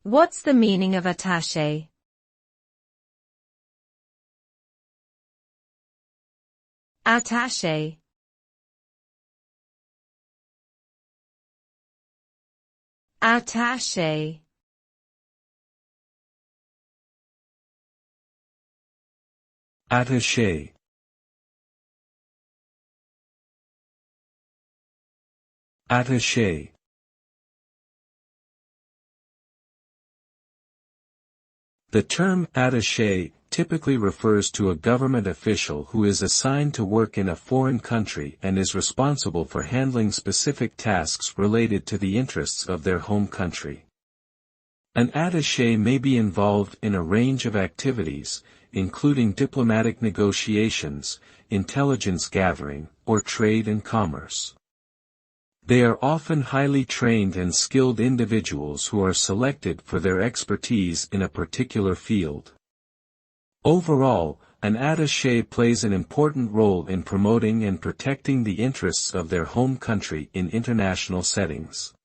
What's the meaning of attaché? Attaché. Attaché. Attaché. Attaché. The term attaché typically refers to a government official who is assigned to work in a foreign country and is responsible for handling specific tasks related to the interests of their home country. An attaché may be involved in a range of activities, including diplomatic negotiations, intelligence gathering, or trade and commerce. They are often highly trained and skilled individuals who are selected for their expertise in a particular field. Overall, an attaché plays an important role in promoting and protecting the interests of their home country in international settings.